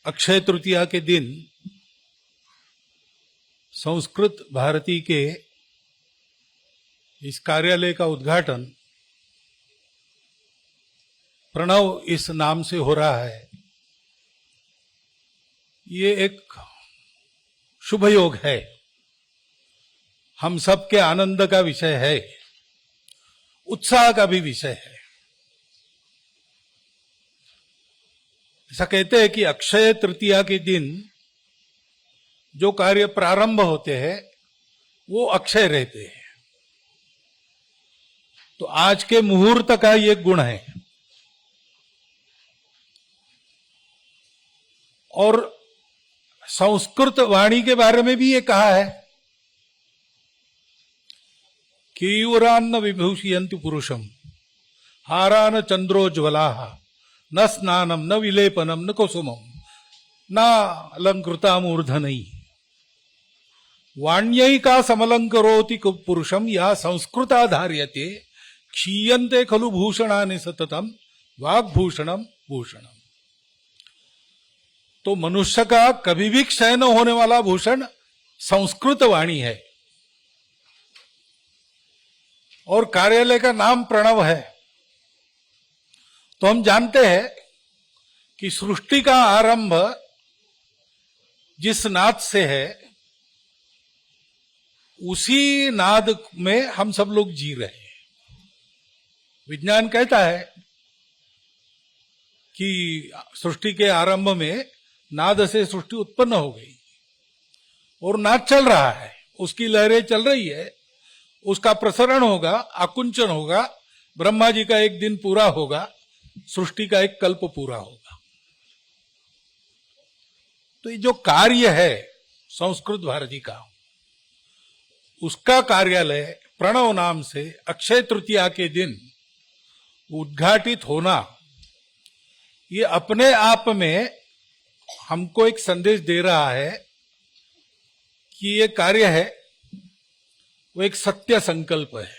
अक्षय तृतीया के दिन संस्कृत भारती के इस कार्यालय का उद्घाटन प्रणव इस नाम से हो रहा है। ये एक शुभ योग है, हम सबके आनंद का विषय है, उत्साह का भी विषय है। ऐसा कहते हैं कि अक्षय तृतीया के दिन जो कार्य प्रारंभ होते हैं वो अक्षय रहते हैं। तो आज के मुहूर्त का ये गुण है। और संस्कृत वाणी के बारे में भी ये कहा है कि यूरान्न विभूषयन्ति पुरुषम हारान चंद्रोज्वला न स्नानम न विलेपनम न कुसुमम न अलंकृता मूर्धनई वाण्यैका समलंकरोति पुरुषम या संस्कृता धार्यते क्षीयन्ते खलु भूषणानि सततम वाग्भूषणम भूषणम। तो मनुष्य का कभी भी क्षय न होने वाला भूषण संस्कृत वाणी है। और कार्यालय का नाम प्रणव है। तो हम जानते हैं कि सृष्टि का आरंभ जिस नाद से है उसी नाद में हम सब लोग जी रहे हैं। विज्ञान कहता है कि सृष्टि के आरंभ में नाद से सृष्टि उत्पन्न हो गई और नाद चल रहा है, उसकी लहरें चल रही है, उसका प्रसरण होगा, आकुंचन होगा, ब्रह्मा जी का एक दिन पूरा होगा, सृष्टि का एक कल्प पूरा होगा। तो ये जो कार्य है संस्कृत भारती का, उसका कार्यालय प्रणव नाम से अक्षय तृतीया के दिन उद्घाटित होना, ये अपने आप में हमको एक संदेश दे रहा है कि ये कार्य है वो एक सत्य संकल्प है।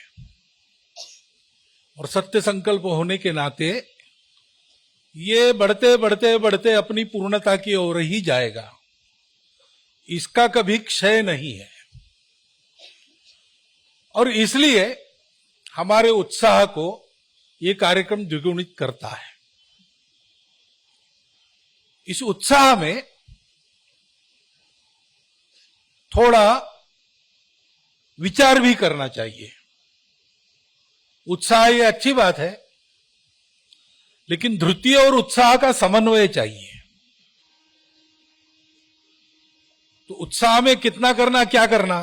और सत्य संकल्प होने के नाते ये बढ़ते बढ़ते बढ़ते अपनी पूर्णता की ओर ही जाएगा, इसका कभी क्षय नहीं है। और इसलिए हमारे उत्साह को ये कार्यक्रम द्विगुणित करता है। इस उत्साह में थोड़ा विचार भी करना चाहिए। उत्साह ये अच्छी बात है, लेकिन धृति और उत्साह का समन्वय चाहिए। तो उत्साह में कितना करना, क्या करना,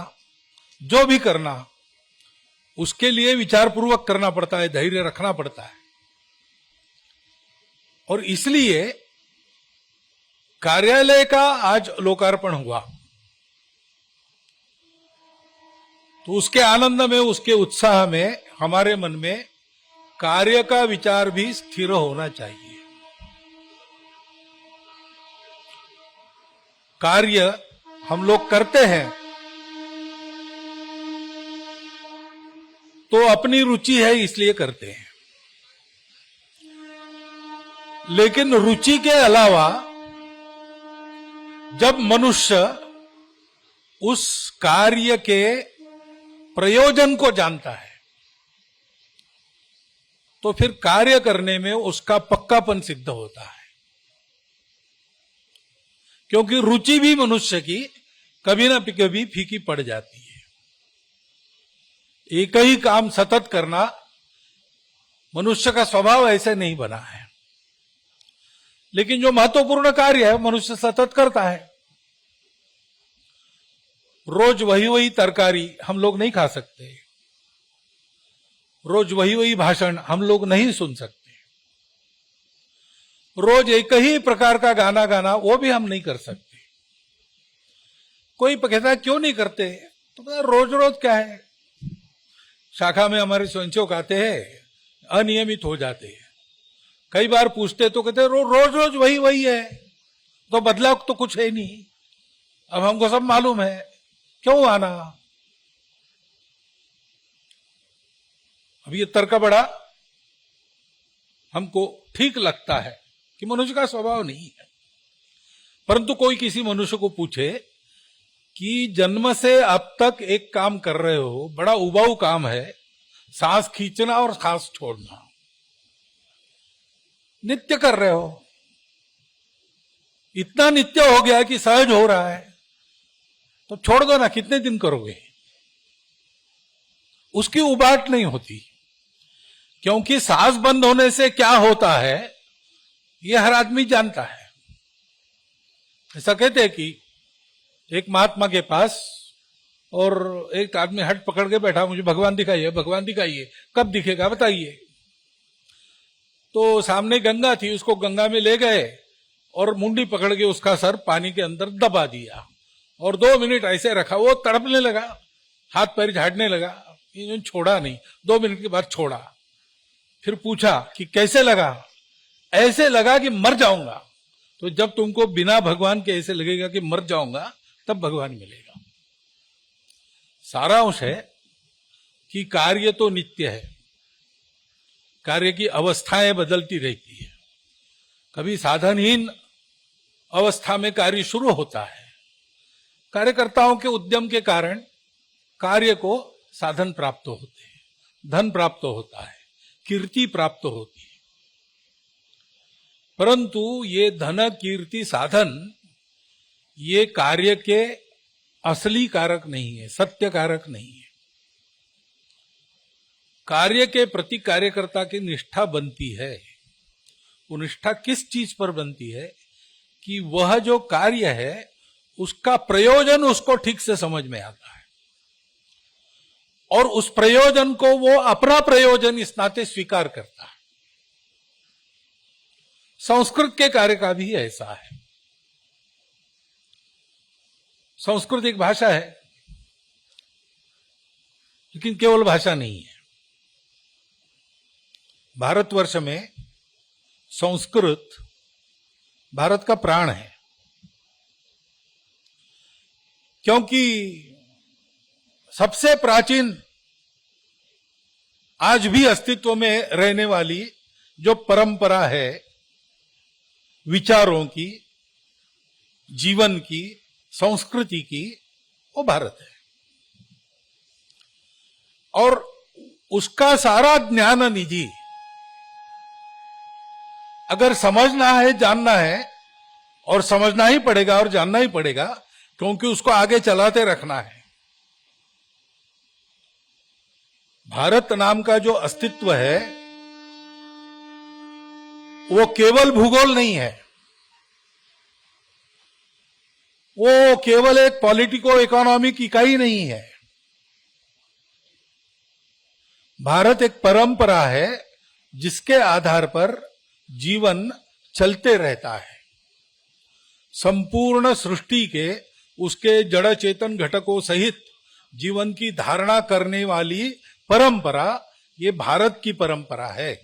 जो भी करना, उसके लिए विचारपूर्वक करना पड़ता है, धैर्य रखना पड़ता है। और इसलिए कार्यालय का आज लोकार्पण हुआ, तो उसके आनंद में, उसके उत्साह में हमारे मन में कार्य का विचार भी स्थिर होना चाहिए। कार्य हम लोग करते हैं तो अपनी रुचि है इसलिए करते हैं, लेकिन रुचि के अलावा जब मनुष्य उस कार्य के प्रयोजन को जानता है तो फिर कार्य करने में उसका पक्कापन सिद्ध होता है। क्योंकि रुचि भी मनुष्य की कभी ना कभी फीकी पड़ जाती है। एक ही काम सतत करना मनुष्य का स्वभाव ऐसे नहीं बना है। लेकिन जो महत्वपूर्ण कार्य है मनुष्य सतत करता है। रोज वही वही तरकारी हम लोग नहीं खा सकते, रोज वही वही भाषण हम लोग नहीं सुन सकते, रोज एक ही प्रकार का गाना गाना वो भी हम नहीं कर सकते। कोई कहता है क्यों नहीं करते, तो रोज रोज क्या है, शाखा में हमारे स्वयंसेवक आते हैं, अनियमित हो जाते हैं। कई बार पूछते तो कहते रोज रोज वही वही है, तो बदलाव तो कुछ है नहीं, अब हमको सब मालूम है, क्यों आना। अब ये तर्क बड़ा हमको ठीक लगता है कि मनुष्य का स्वभाव नहीं है। परंतु कोई किसी मनुष्य को पूछे कि जन्म से अब तक एक काम कर रहे हो, बड़ा उबाऊ काम है, सांस खींचना और सांस छोड़ना, नित्य कर रहे हो, इतना नित्य हो गया कि सहज हो रहा है, तो छोड़ दो ना, कितने दिन करोगे? उसकी उबाट नहीं होती, क्योंकि सांस बंद होने से क्या होता है यह हर आदमी जानता है। ऐसा कहते हैं कि एक महात्मा के पास और एक आदमी हट पकड़ के बैठा, मुझे भगवान दिखाइए, भगवान दिखाइए, कब दिखेगा बताइए। तो सामने गंगा थी, उसको गंगा में ले गए और मुंडी पकड़ के उसका सर पानी के अंदर दबा दिया और 2 मिनट ऐसे रखा। वो तड़पने लगा, हाथ पैर झाड़ने लगा, छोड़ा नहीं। 2 मिनट के बाद छोड़ा, फिर पूछा कि कैसे लगा? ऐसे लगा कि मर जाऊंगा। तो जब तुमको बिना भगवान के ऐसे लगेगा कि मर जाऊंगा, तब भगवान मिलेगा। सारांश है कि कार्य तो नित्य है, कार्य की अवस्थाएं बदलती रहती है। कभी साधनहीन अवस्था में कार्य शुरू होता है, कार्यकर्ताओं के उद्यम के कारण कार्य को साधन प्राप्त होते हैं, धन प्राप्त होता है, कीर्ति प्राप्त होती है। परंतु ये धन, कीर्ति, साधन ये कार्य के असली कारक नहीं है, सत्य कारक नहीं है। कार्य के प्रति कार्यकर्ता की निष्ठा बनती है। वो निष्ठा किस चीज पर बनती है कि वह जो कार्य है उसका प्रयोजन उसको ठीक से समझ में आता है और उस प्रयोजन को वो अपना प्रयोजन इस नाते स्वीकार करता है। संस्कृत के कार्य का भी ऐसा है। संस्कृत एक भाषा है, लेकिन केवल भाषा नहीं है। भारतवर्ष में संस्कृत भारत का प्राण है, क्योंकि सबसे प्राचीन आज भी अस्तित्व में रहने वाली जो परंपरा है विचारों की, जीवन की, संस्कृति की, वो भारत है। और उसका सारा ज्ञान निधि अगर समझना है, जानना है, और समझना ही पड़ेगा और जानना ही पड़ेगा, क्योंकि उसको आगे चलाते रखना है। भारत नाम का जो अस्तित्व है वो केवल भूगोल नहीं है, वो केवल एक पॉलिटिको इकोनॉमिक इकाई नहीं है। भारत एक परंपरा है जिसके आधार पर जीवन चलते रहता है। संपूर्ण सृष्टि के उसके जड़ चेतन घटकों सहित जीवन की धारणा करने वाली परंपरा ये भारत की परंपरा है।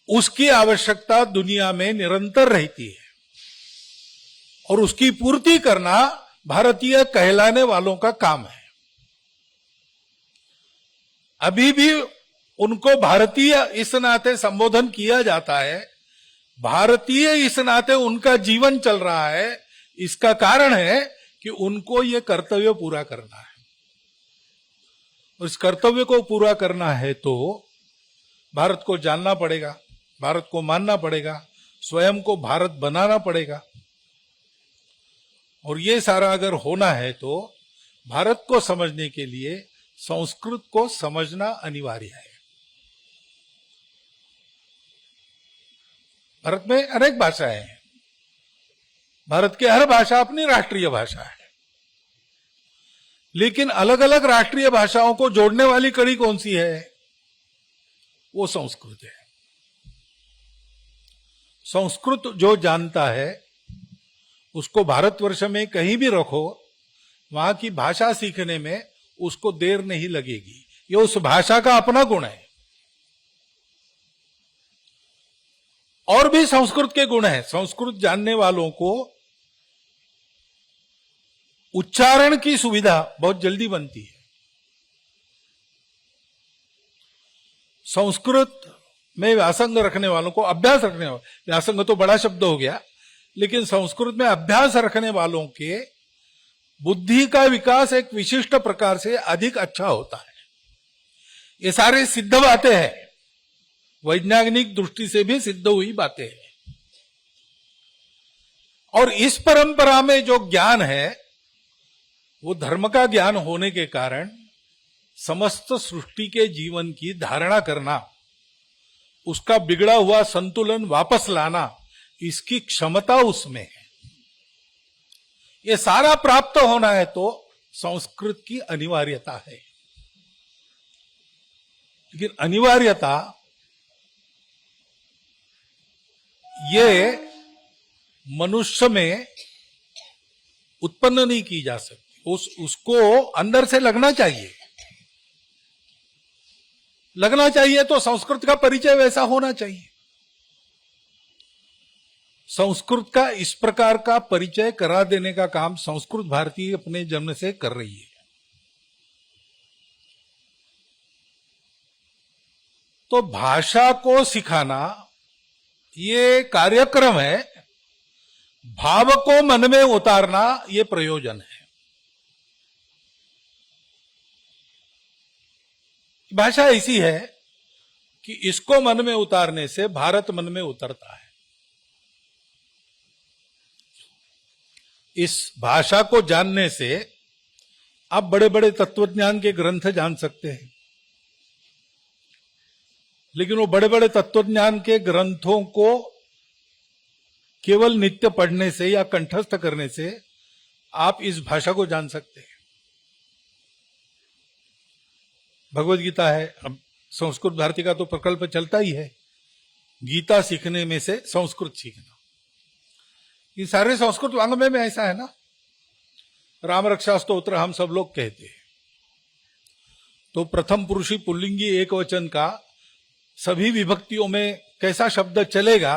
उसकी आवश्यकता दुनिया में निरंतर रहती है और उसकी पूर्ति करना भारतीय कहलाने वालों का काम है। अभी भी उनको भारतीय इस नाते संबोधन किया जाता है, भारतीय इस नाते उनका जीवन चल रहा है। इसका कारण है कि उनको ये कर्तव्य पूरा करना है, और इस कर्तव्य को पूरा करना है तो भारत को जानना पड़ेगा, भारत को मानना पड़ेगा, स्वयं को भारत बनाना पड़ेगा। और ये सारा अगर होना है तो भारत को समझने के लिए संस्कृत को समझना अनिवार्य है। भारत में अनेक भाषाएं हैं, भारत की हर भाषा अपनी राष्ट्रीय भाषा है, लेकिन अलग अलग राष्ट्रीय भाषाओं को जोड़ने वाली कड़ी कौन सी है? वो संस्कृत है। संस्कृत जो जानता है उसको भारतवर्ष में कहीं भी रखो, वहां की भाषा सीखने में उसको देर नहीं लगेगी। ये उस भाषा का अपना गुण है। और भी संस्कृत के गुण हैं। संस्कृत जानने वालों को उच्चारण की सुविधा बहुत जल्दी बनती है। संस्कृत में व्यासंग रखने वालों को, अभ्यास रखने वालों, व्यासंग तो बड़ा शब्द हो गया, लेकिन संस्कृत में अभ्यास रखने वालों के बुद्धि का विकास एक विशिष्ट प्रकार से अधिक अच्छा होता है। ये सारे सिद्ध बातें हैं, वैज्ञानिक दृष्टि से भी सिद्ध हुई बातें हैं। और इस परंपरा में जो ज्ञान है वो धर्म का ज्ञान होने के कारण समस्त सृष्टि के जीवन की धारणा करना, उसका बिगड़ा हुआ संतुलन वापस लाना, इसकी क्षमता उसमें है। ये सारा प्राप्त होना है तो संस्कृत की अनिवार्यता है। लेकिन अनिवार्यता ये मनुष्य में उत्पन्न नहीं की जा सकती, उसको अंदर से लगना चाहिए तो संस्कृत का परिचय वैसा होना चाहिए। संस्कृत का इस प्रकार का परिचय करा देने का काम संस्कृत भारती अपने जन्म से कर रही है। तो भाषा को सिखाना ये कार्यक्रम है, भाव को मन में उतारना ये प्रयोजन है। भाषा ऐसी है कि इसको मन में उतारने से भारत मन में उतरता है। इस भाषा को जानने से आप बड़े बड़े तत्वज्ञान के ग्रंथ जान सकते हैं, लेकिन वो बड़े बड़े तत्वज्ञान के ग्रंथों को केवल नित्य पढ़ने से या कंठस्थ करने से आप इस भाषा को जान सकते हैं। भगवत गीता है, अब संस्कृत भारती का तो प्रकल्प चलता ही है, गीता सीखने में से संस्कृत सीखना। ये सारे संस्कृत वाङ्मय में ऐसा है ना, राम रक्षा स्तोत्र हम सब लोग कहते हैं, तो प्रथम पुरुषी पुल्लिंगी एक वचन का सभी विभक्तियों में कैसा शब्द चलेगा?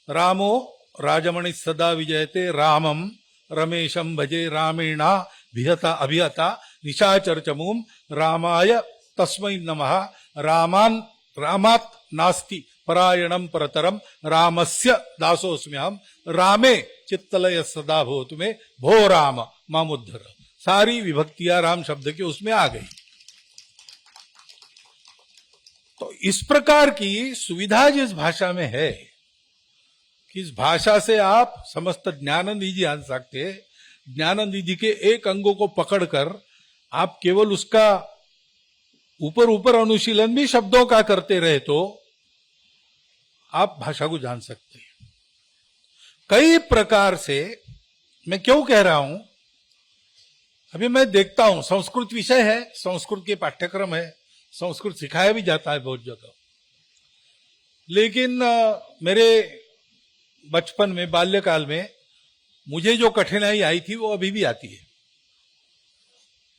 रामो राजमणि सदा विजयते, रामम रमेशम भजे, रामेणा भिहता अभिहता निशाचर चमूम, रामाय तस्मै नमः, रामात नास्ति परायणम परतरम, रामस्य दासोऽस्म्यहम्, रामे चित्तलय सदा भवतु मे, भो राम मामुद्धर। सारी विभक्तियां राम शब्द की उसमें आ गई। तो इस प्रकार की सुविधा जिस भाषा में है कि इस भाषा से आप समस्त ज्ञान निधि जान सकते हैं, ज्ञान निधि के एक अंगों को पकड़कर आप केवल उसका ऊपर ऊपर अनुशीलन भी शब्दों का करते रहे तो आप भाषा को जान सकते हैं। कई प्रकार से मैं क्यों कह रहा हूं, अभी मैं देखता हूं संस्कृत विषय है, संस्कृत के पाठ्यक्रम है, संस्कृत सिखाया भी जाता है बहुत जगह, लेकिन मेरे बचपन में, बाल्यकाल में मुझे जो कठिनाई आई थी वो अभी भी आती है।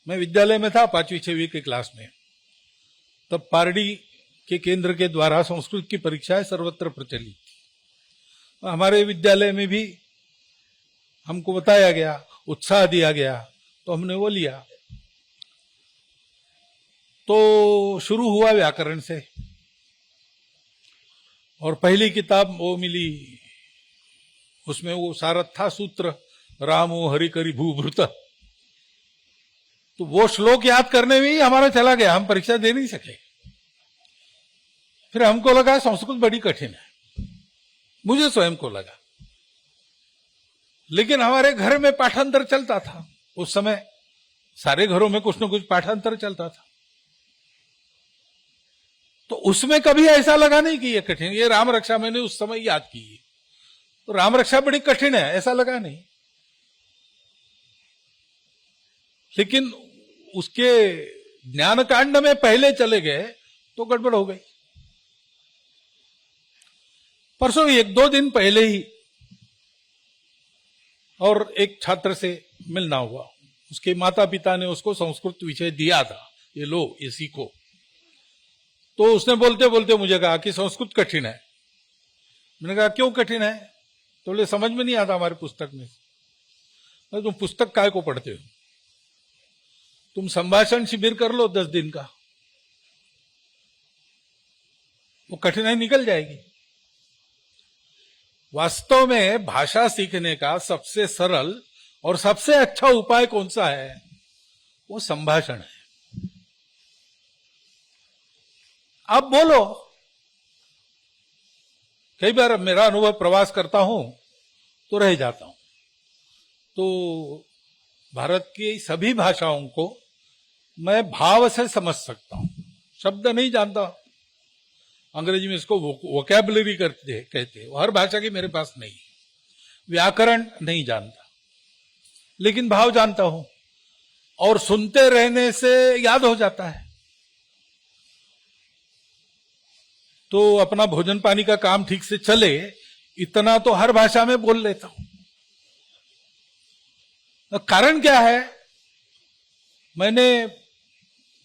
मैं विद्यालय में था 5वीं 6वीं की क्लास में, तब पारडी के केंद्र के द्वारा संस्कृत की परीक्षाएं सर्वत्र प्रचलित थी। हमारे विद्यालय में भी हमको बताया गया, उत्साह दिया गया, तो हमने वो लिया। तो शुरू हुआ व्याकरण से, और पहली किताब वो मिली, उसमें वो सारथा सूत्र, रामो हरि करि भूभृत, तो वो श्लोक याद करने में ही हमारा चला गया, हम परीक्षा दे नहीं सके। फिर हमको लगा संस्कृत बड़ी कठिन है, मुझे स्वयं को लगा, लेकिन हमारे घर में पाठांतर चलता था। उस समय सारे घरों में कुछ न कुछ पाठांतर चलता था, तो उसमें कभी ऐसा लगा नहीं कि ये कठिन, ये राम रक्षा मैंने उस समय याद की, तो राम रक्षा बड़ी कठिन है ऐसा लगा नहीं। लेकिन उसके ज्ञान कांड में पहले चले गए तो गड़बड़ हो गई। परसों 1-2 दिन पहले ही और एक छात्र से मिलना हुआ, उसके माता पिता ने उसको संस्कृत विषय दिया था, ये लो ये सीखो, तो उसने बोलते बोलते मुझे कहा कि संस्कृत कठिन है। मैंने कहा क्यों कठिन है? तो बोले समझ में नहीं आता हमारी पुस्तक में। तुम पुस्तक काय को पढ़ते हो, तुम संभाषण शिविर कर लो 10 दिन का, वो कठिनाई निकल जाएगी। वास्तव में भाषा सीखने का सबसे सरल और सबसे अच्छा उपाय कौन सा है? वो संभाषण है। आप बोलो। कई बार मेरा अनुभव, प्रवास करता हूं तो रह जाता हूं, तो भारत की सभी भाषाओं को मैं भाव से समझ सकता हूं। शब्द नहीं जानता, अंग्रेजी में इसको वोकैबुलरी कहते हैं, हर भाषा की मेरे पास नहीं। व्याकरण नहीं जानता, लेकिन भाव जानता हूं, और सुनते रहने से याद हो जाता है। तो अपना भोजन पानी का काम ठीक से चले, इतना तो हर भाषा में बोल लेता हूं। कारण क्या है? मैंने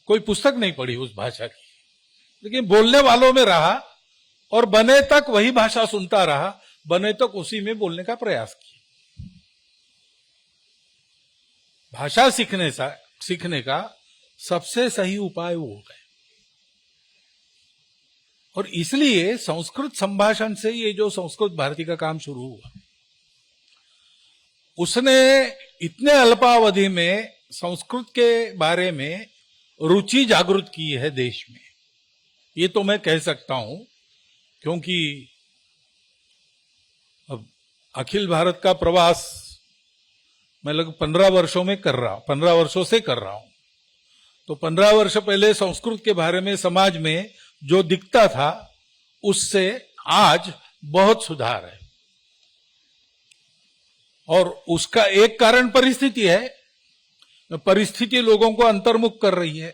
कोई पुस्तक नहीं पढ़ी उस भाषा की, लेकिन बोलने वालों में रहा और बने तक वही भाषा सुनता रहा, बने तक उसी में बोलने का प्रयास किया। भाषा सीखने का सबसे सही उपाय वो है। और इसलिए संस्कृत संभाषण से ये जो संस्कृत भारती का काम शुरू हुआ, उसने इतने अल्पावधि में संस्कृत के बारे में रुचि जागृत की है देश में। ये तो मैं कह सकता हूं, क्योंकि अब अखिल भारत का प्रवास मैं लगभग 15 वर्षों में कर रहा हूं, 15 वर्षों से कर रहा हूं। तो 15 वर्ष पहले संस्कृत के बारे में समाज में जो दिखता था, उससे आज बहुत सुधार है। और उसका एक कारण परिस्थिति है। परिस्थिति लोगों को अंतर्मुख कर रही है,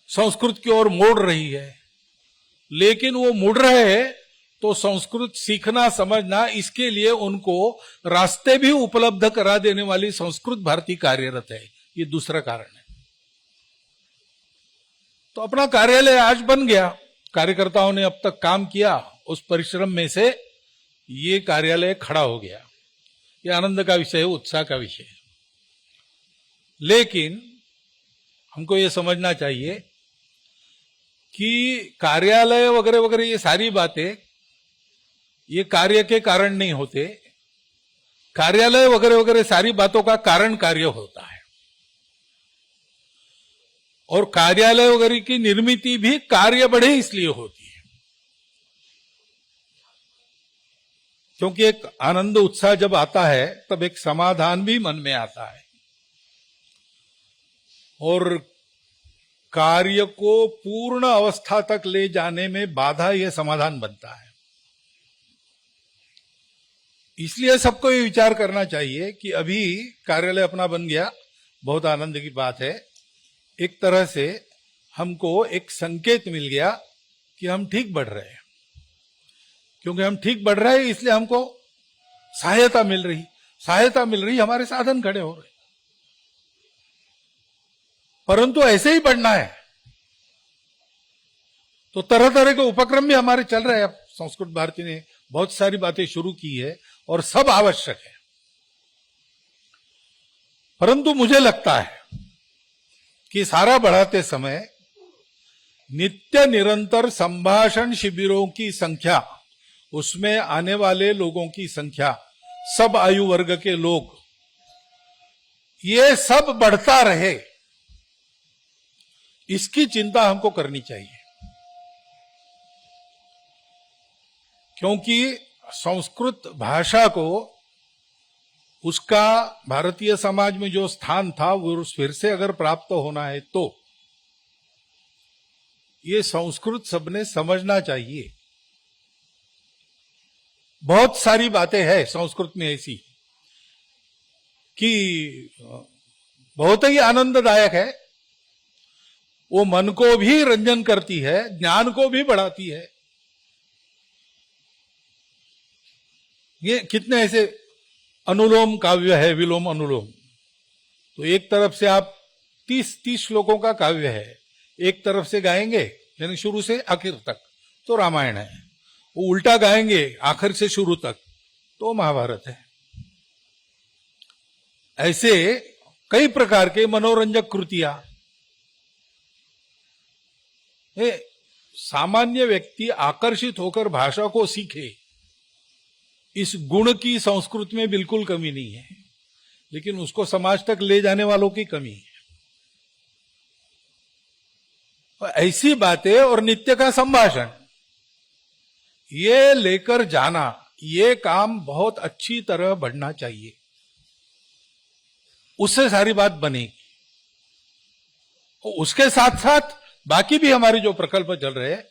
संस्कृत की ओर मोड़ रही है। लेकिन वो मुड़ रहे हैं तो संस्कृत सीखना समझना, इसके लिए उनको रास्ते भी उपलब्ध करा देने वाली संस्कृत भारती कार्यरत है। ये दूसरा कारण है। तो अपना कार्यालय आज बन गया, कार्यकर्ताओं ने अब तक काम किया, उस परिश्रम में से ये कार्यालय खड़ा हो गया। ये आनंद का विषय है, उत्साह का विषय है। लेकिन हमको ये समझना चाहिए कि कार्यालय वगैरह वगैरह ये सारी बातें ये कार्य के कारण नहीं होते। कार्यालय वगैरह वगैरह सारी बातों का कारण कार्य होता है। और कार्यालय वगैरह की निर्मित भी कार्य बढ़े इसलिए होती है, क्योंकि एक आनंद उत्साह जब आता है तब एक समाधान भी मन में आता है, और कार्य को पूर्ण अवस्था तक ले जाने में बाधा यह समाधान बनता है। इसलिए सबको ये विचार करना चाहिए कि अभी कार्यालय अपना बन गया, बहुत आनंद की बात है। एक तरह से हमको एक संकेत मिल गया कि हम ठीक बढ़ रहे हैं। क्योंकि हम ठीक बढ़ रहे हैं इसलिए हमको सहायता मिल रही, हमारे साधन खड़े हो रहे। परंतु ऐसे ही बढ़ना है तो तरह तरह के उपक्रम भी हमारे चल रहे हैं। अब संस्कृत भारती ने बहुत सारी बातें शुरू की है और सब आवश्यक है। परंतु मुझे लगता है कि सारा बढ़ाते समय नित्य निरंतर संभाषण शिविरों की संख्या, उसमें आने वाले लोगों की संख्या, सब आयु वर्ग के लोग, ये सब बढ़ता रहे, इसकी चिंता हमको करनी चाहिए। क्योंकि संस्कृत भाषा को उसका भारतीय समाज में जो स्थान था वो फिर से अगर प्राप्त होना है तो ये संस्कृत सबने समझना चाहिए। बहुत सारी बातें हैं संस्कृत में ऐसी कि बहुत ही आनंददायक है, वो मन को भी रंजन करती है, ज्ञान को भी बढ़ाती है। ये कितने ऐसे अनुलोम काव्य है, विलोम अनुलोम, तो एक तरफ से आप 30 श्लोकों का काव्य है, एक तरफ से गाएंगे यानी शुरू से आखिर तक तो रामायण है, वो उल्टा गाएंगे आखिर से शुरू तक तो महाभारत है। ऐसे कई प्रकार के मनोरंजक कृतियां, सामान्य व्यक्ति आकर्षित होकर भाषा को सीखे, इस गुण की संस्कृत में बिल्कुल कमी नहीं है, लेकिन उसको समाज तक ले जाने वालों की कमी है। और ऐसी बातें और नित्य का संभाषण ये लेकर जाना, ये काम बहुत अच्छी तरह बढ़ना चाहिए, उससे सारी बात बनेगी। उसके साथ साथ बाकी भी हमारे जो प्रकल्प चल रहे हैं,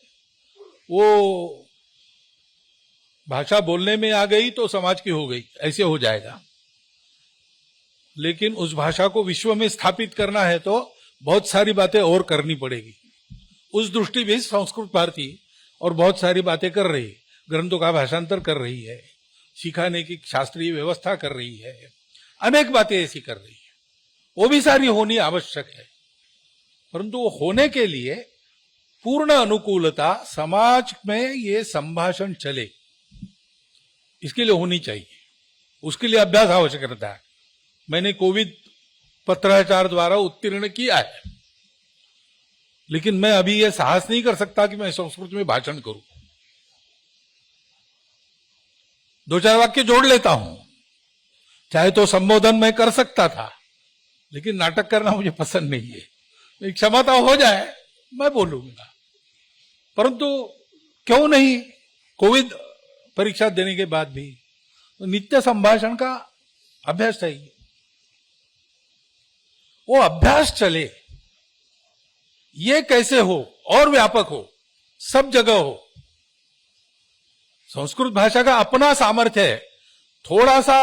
वो भाषा बोलने में आ गई तो समाज की हो गई, ऐसे हो जाएगा। लेकिन उस भाषा को विश्व में स्थापित करना है तो बहुत सारी बातें और करनी पड़ेगी। उस दृष्टि भी संस्कृत भारती और बहुत सारी बातें कर रही है, ग्रंथों का भाषांतर कर रही है, सिखाने की शास्त्रीय व्यवस्था कर रही है, अनेक बातें ऐसी कर रही है। वो भी सारी होनी आवश्यक है, परंतु वो होने के लिए पूर्ण अनुकूलता समाज में ये संभाषण चले, इसके लिए होनी चाहिए। उसके लिए अभ्यास आवश्यक रहता है। मैंने कोविद पत्राचार द्वारा उत्तीर्ण किया है, लेकिन मैं अभी यह साहस नहीं कर सकता कि मैं संस्कृत में भाषण करूं। 2-4 वाक्य जोड़ लेता हूं, चाहे तो संबोधन मैं कर सकता था, लेकिन नाटक करना मुझे पसंद नहीं है। क्षमता हो जाए मैं बोलूंगा, परंतु क्यों नहीं, कोविड परीक्षा देने के बाद भी नित्य संभाषण का अभ्यास चाहिए। वो अभ्यास चले, ये कैसे हो और व्यापक हो, सब जगह हो। संस्कृत भाषा का अपना सामर्थ्य है। थोड़ा सा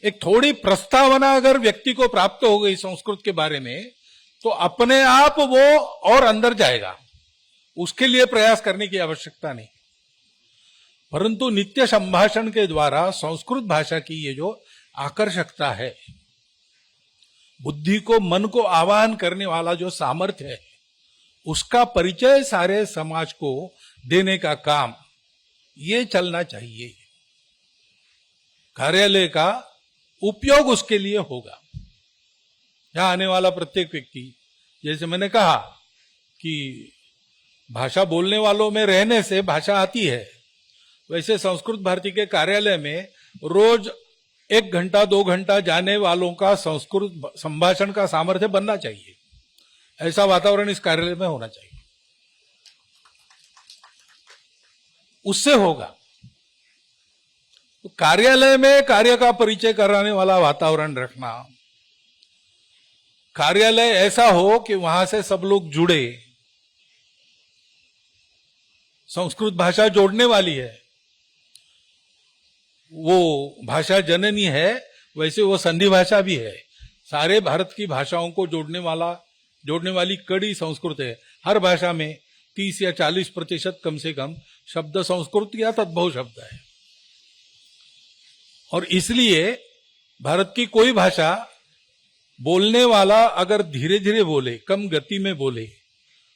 एक थोड़ी प्रस्तावना अगर व्यक्ति को प्राप्त हो गई संस्कृत के बारे में, तो अपने आप वो और अंदर जाएगा। उसके लिए प्रयास करने की आवश्यकता नहीं, परंतु नित्य संभाषण के द्वारा संस्कृत भाषा की ये जो आकर्षकता है, बुद्धि को, मन को आवाहन करने वाला जो सामर्थ्य है, उसका परिचय सारे समाज को देने का काम ये चलना चाहिए। कार्यालय का उपयोग उसके लिए होगा। यहां आने वाला प्रत्येक व्यक्ति, जैसे मैंने कहा कि भाषा बोलने वालों में रहने से भाषा आती है, वैसे संस्कृत भारती के कार्यालय में रोज 1 घंटा 2 घंटा जाने वालों का संस्कृत संभाषण का सामर्थ्य बनना चाहिए। ऐसा वातावरण इस कार्यालय में होना चाहिए, उससे होगा। तो कार्यालय में कार्य का परिचय कराने वाला वातावरण रखना, कार्यालय ऐसा हो कि वहां से सब लोग जुड़े। संस्कृत भाषा जोड़ने वाली है, वो भाषा जननी है, वैसे वो संधि भाषा भी है। सारे भारत की भाषाओं को जोड़ने वाली कड़ी संस्कृत है। हर भाषा में 30 या 40% कम से कम शब्द संस्कृत या तद्भव शब्द है। और इसलिए भारत की कोई भाषा बोलने वाला अगर धीरे धीरे बोले, कम गति में बोले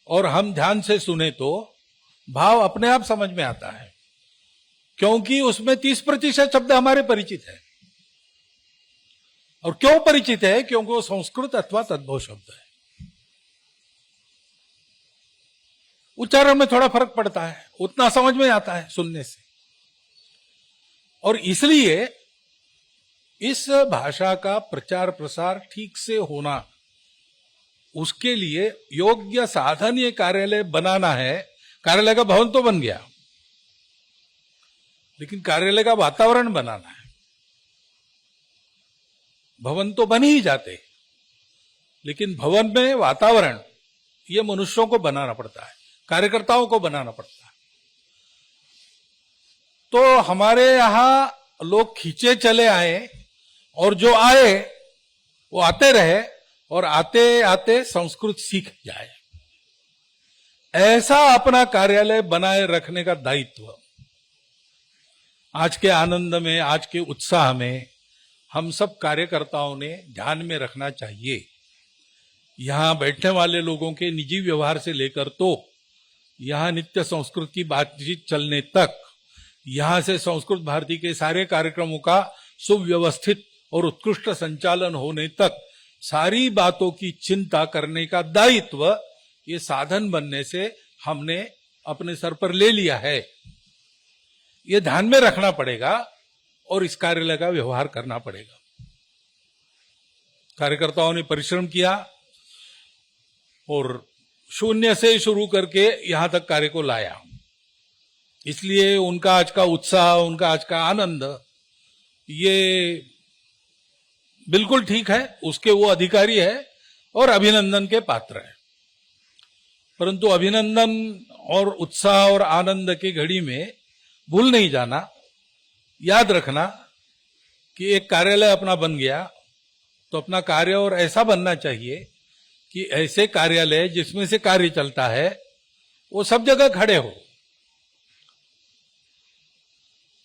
और हम ध्यान से सुने, तो भाव अपने आप समझ में आता है, क्योंकि उसमें 30% शब्द हमारे परिचित है। और क्यों परिचित है? क्योंकि वो संस्कृत अथवा तद्भव शब्द है। उच्चारण में थोड़ा फर्क पड़ता है, उतना समझ में आता है सुनने से। और इसलिए इस भाषा का प्रचार प्रसार ठीक से होना, उसके लिए योग्य साधन ये कार्यालय बनाना है। कार्यालय का भवन तो बन गया, लेकिन कार्यालय का वातावरण बनाना है। भवन तो बन ही जाते, लेकिन भवन में वातावरण ये मनुष्यों को बनाना पड़ता है, कार्यकर्ताओं को बनाना पड़ता है। तो हमारे यहां लोग खींचे चले आए, और जो आए वो आते रहे, और आते आते संस्कृत सीख जाए। ऐसा अपना कार्यालय बनाए रखने का दायित्व आज के आनंद में, आज के उत्साह में हम सब कार्यकर्ताओं ने ध्यान में रखना चाहिए। यहां बैठने वाले लोगों के निजी व्यवहार से लेकर तो यहां नित्य संस्कृत की बातचीत चलने तक, यहां से संस्कृत भारती के सारे कार्यक्रमों का सुव्यवस्थित और उत्कृष्ट संचालन होने तक सारी बातों की चिंता करने का दायित्व ये साधन बनने से हमने अपने सर पर ले लिया है, ये ध्यान में रखना पड़ेगा और इस कार्यालय का व्यवहार करना पड़ेगा। कार्यकर्ताओं ने परिश्रम किया और शून्य से शुरू करके यहां तक कार्य को लाया, इसलिए उनका आज का उत्साह, उनका आज का आनंद, ये बिल्कुल ठीक है, उसके वो अधिकारी है और अभिनंदन के पात्र है। परंतु अभिनंदन और उत्साह और आनंद की घड़ी में भूल नहीं जाना, याद रखना कि एक कार्यालय अपना बन गया तो अपना कार्य और ऐसा बनना चाहिए कि ऐसे कार्यालय जिसमें से कार्य चलता है वो सब जगह खड़े हो,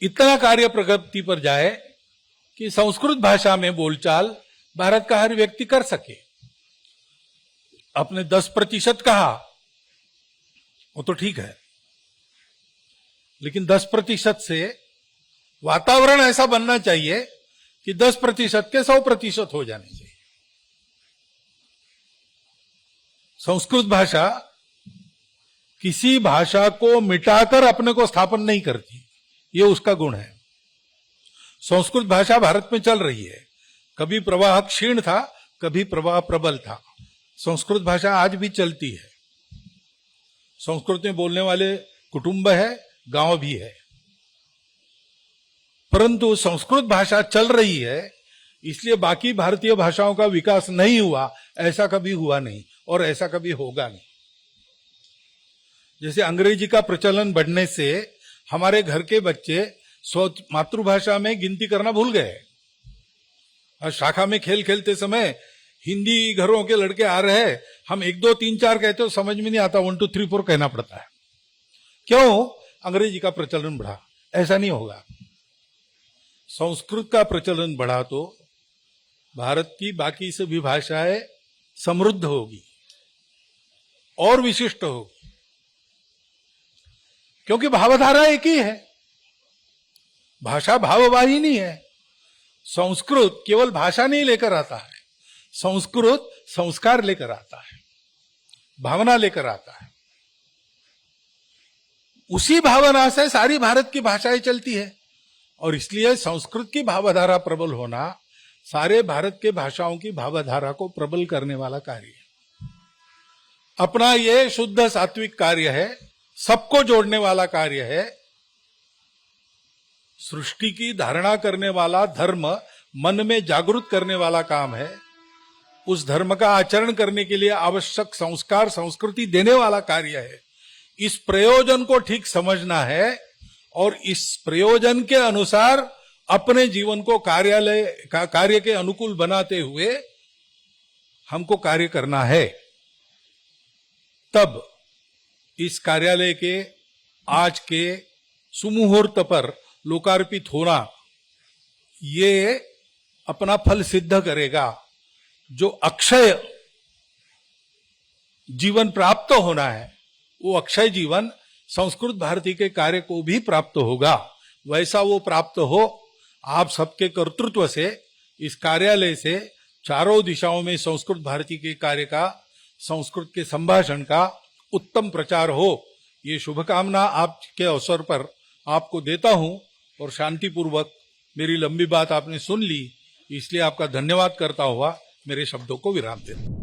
इतना कार्य प्रगति पर जाए कि संस्कृत भाषा में बोलचाल भारत का हर व्यक्ति कर सके। अपने 10% कहा वो तो ठीक है, लेकिन 10% से वातावरण ऐसा बनना चाहिए कि 10% के 100% हो जाने चाहिए। संस्कृत भाषा किसी भाषा को मिटाकर अपने को स्थापन नहीं करती, ये उसका गुण है। संस्कृत भाषा भारत में चल रही है, कभी प्रवाह क्षीण था, कभी प्रवाह प्रबल था। संस्कृत भाषा आज भी चलती है। संस्कृत में बोलने वाले कुटुंब है, गांव भी है, परंतु संस्कृत भाषा चल रही है, इसलिए बाकी भारतीय भाषाओं का विकास नहीं हुआ, ऐसा कभी हुआ नहीं और ऐसा कभी होगा नहीं। जैसे अंग्रेजी का प्रचलन बढ़ने से हमारे घर के बच्चे मातृभाषा में गिनती करना भूल गए। और शाखा में खेल खेलते समय हिंदी घरों के लड़के आ रहे हैं, हम 1 2 3 4 कहते हो, समझ में नहीं आता, 1 2 3 4 कहना पड़ता है। क्यों? अंग्रेजी का प्रचलन बढ़ा। ऐसा नहीं होगा। संस्कृत का प्रचलन बढ़ा तो भारत की बाकी सभी भाषाएं समृद्ध होगी और विशिष्ट होगी, क्योंकि भावधारा एक ही है, भाषा भाववाहिनी है। संस्कृत केवल भाषा नहीं लेकर आता है, संस्कृत संस्कार लेकर आता है, भावना लेकर आता है। उसी भावना से सारी भारत की भाषाएं चलती है और इसलिए संस्कृत की भावधारा प्रबल होना सारे भारत के भाषाओं की भावधारा को प्रबल करने वाला कार्य है। अपना ये शुद्ध सात्विक कार्य है, सबको जोड़ने वाला कार्य है। सृष्टि की धारणा करने वाला धर्म मन में जागृत करने वाला काम है। उस धर्म का आचरण करने के लिए आवश्यक संस्कार संस्कृति देने वाला कार्य है। इस प्रयोजन को ठीक समझना है और इस प्रयोजन के अनुसार अपने जीवन को कार्य के अनुकूल बनाते हुए हमको कार्य करना है। तब इस कार्यालय के आज के सुमुहूर्त पर लोकार्पित होना ये अपना फल सिद्ध करेगा। जो अक्षय जीवन प्राप्त होना है वो अक्षय जीवन संस्कृत भारती के कार्य को भी प्राप्त होगा। वैसा वो प्राप्त हो, आप सबके कर्तृत्व से इस कार्यालय से चारों दिशाओं में संस्कृत भारती के कार्य का, संस्कृत के संभाषण का उत्तम प्रचार हो, ये शुभकामना आपके अवसर पर आपको देता हूं। और शांतिपूर्वक मेरी लंबी बात आपने सुन ली, इसलिए आपका धन्यवाद करता हुआ मेरे शब्दों को विराम देता हूं।